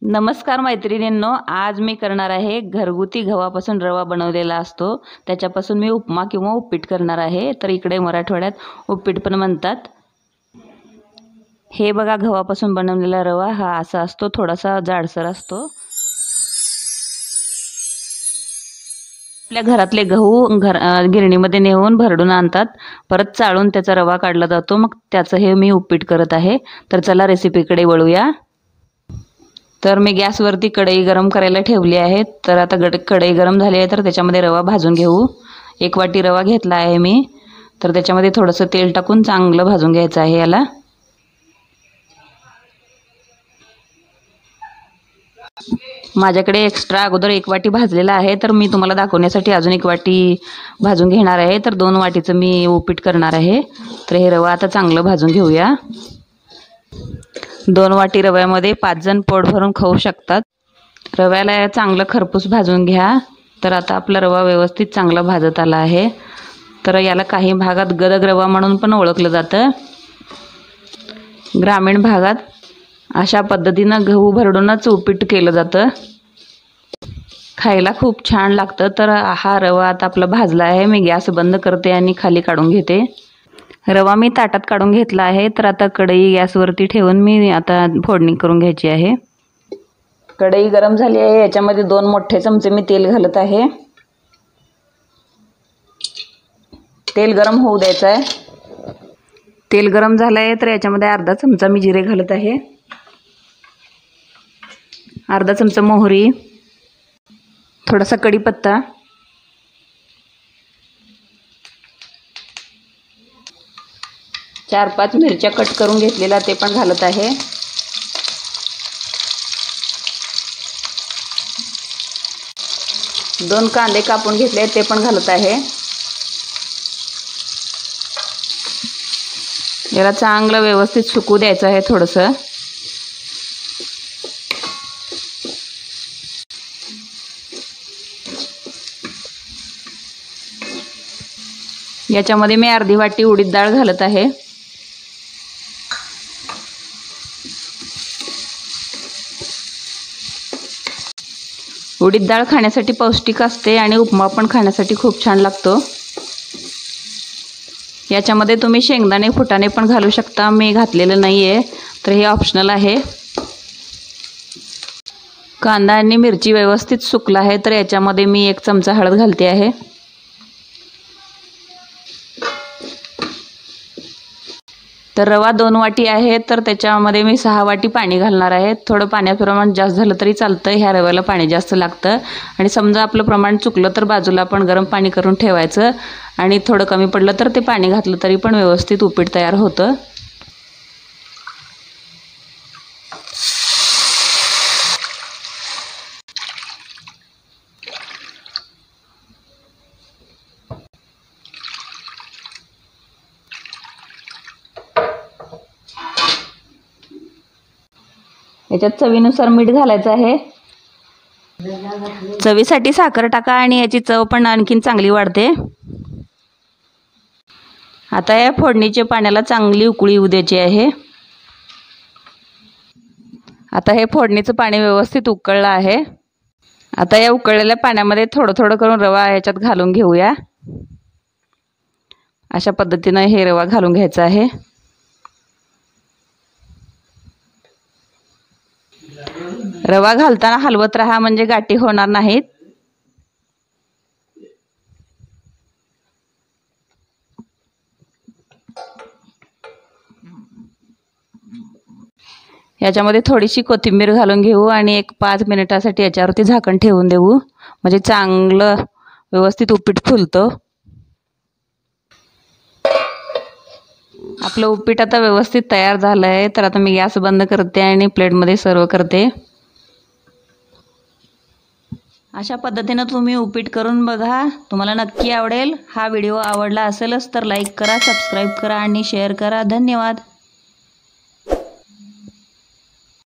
नमस्कार मैत्रिणींनो, आज मी करणार आहे घरगुती गव्हापासून रवा बनवलेला असतो त्याच्यापासून मी उपमा किंवा उपीट करणार आहे। तर इकडे मराठवाड्यात उपीट पण म्हणतात। हे बघा, गव्हापासून बनवलेला रवा हा असा असतो, थोडासा जाडसर असतो। आपल्या घरातले गहू गिरणीमध्ये नेऊन भरडून आणतात, परत चाळून त्याचा रवा काढला जातो, मग त्याचं हे मी उपीट करत आहे। तर चला रेसिपीकडे वळूया। तर मी गॅसवरती कढई गरम करायला ठेवली आहे। तर आता कढई गरम झाली आहे, तर त्याच्यामध्ये रवा भाजून घेऊ। 1 वाटी रवा घेतला आहे मी। तर त्याच्यामध्ये थोडंसं तेल टाकून चांगलं भाजून घ्यायचं आहे याला। माझ्याकडे एक्स्ट्रा अगोदर 1 वाटी भाजलेला आहे, तर मी तुम्हाला दाखवण्यासाठी अजून 1 वाटी भाजून घेणार आहे। तर 2 वाटीचं मी उपीट करणार आहे। तर हे रवा आता चांगलं भाजून घेऊया। 2 वाटी रव्यामध्ये 5 जण पोट भरून खाऊ शकतात। रव्याला चांगलं खरपूस भाजून घ्या। तर आता आपला रवा व्यवस्थित चांगला भाजत आला आहे। तर याला काही भागात गदग रवा म्हणून पण ओळखलं जातं। ग्रामीण भागात अशा पद्धतीनं गहू भरडूनच उपीट केलं जातं, खायला खूप छान लागतं। तर हा रवा आता आपला भाजला आहे। मी गॅस बंद करते आणि खाली काढून घेते। रवा मी ताटात काढून घेतला आहे। तर आता कढई गॅसवरती ठेवून मी आता फोडणी करून घ्यायची आहे। कढई गरम झाली आहे, याच्यामध्ये 2 मोठे चमचे मी तेल घालत आहे। तेल गरम होऊ द्यायचं आहे। तेल गरम झालं आहे, तर याच्यामध्ये अर्धा चमचा मी जिरे घालत आहे, अर्धा चमचा मोहरी, थोडासा कढीपत्ता, 4-5 मिरच्या कट करून घेतलेला ते पण घालत आहे। दोन कांदे कापून घेतले ते पण घालत आहे। याला चांगलं व्यवस्थित सुकू द्यायचं आहे थोडंसं। याच्यामध्ये मी अर्धी वाटी उडीद डाळ घालत आहे। उडीद डाळ खाण्यासाठी पौष्टिक असते आणि उपमा पण खाण्यासाठी खूप छान लागतो। याच्यामध्ये तुम्ही शेंगदाणे फुटाणे पण घालू शकता, मी घातलेलं नाहीये, तर हे ऑप्शनल आहे। कांदा आणि मिरची व्यवस्थित सुकला आहे, तर याच्यामध्ये मी 1 चमचा हळद घालते आहे। तर रवा 2 वाटी आहे, तर त्याच्यामध्ये मी 6 वाटी पाणी घालणार आहे। थोडं पाण्याचं प्रमाण जास्त झालं तरी चालतं, ह्या रव्याला पाणी जास्त लागतं। आणि समजा आपलं प्रमाण चुकलं तर बाजूला आपण गरम पाणी करून ठेवायचं, आणि थोडं कमी पडलं तर ते पाणी घातलं तरी पण व्यवस्थित उपीट तयार होतं। याच्यात चवीनुसार मीठ घालायचं आहे। चवीसाठी साखर टाका आणि याची चव पण आणखीन चांगली वाढते। आता या फोडणीच्या पाण्याला चांगली उकळी येऊ द्यायची आहे। आता हे फोडणीचं पाणी व्यवस्थित उकळलं आहे। आता या उकळलेल्या पाण्यामध्ये थोडं थोडं करून रवा याच्यात घालून घेऊया। अशा पद्धतीने हे रवा घालून घ्यायचा आहे। रवा घालताना हलवत राहा, म्हणजे गाठी होणार नाहीत। याच्यामध्ये थोडीशी कोथिंबीर घालून घेऊ आणि 5 मिनिटासाठी याच्यावरती झाकण ठेवून देऊ, म्हणजे चांगलं व्यवस्थित उपीट फुलतं। आपलं उपीट आता व्यवस्थित तयार झालं आहे। तर आता मी गॅस बंद करते आणि प्लेटमध्ये सर्व करते। अशा पद्धतीने तुम्ही उपीट करून बघा, तुम्हाला नक्की आवडेल। हा व्हिडिओ आवडला असेलच तर लाईक करा, सबस्क्राईब करा आणि शेअर करा। धन्यवाद।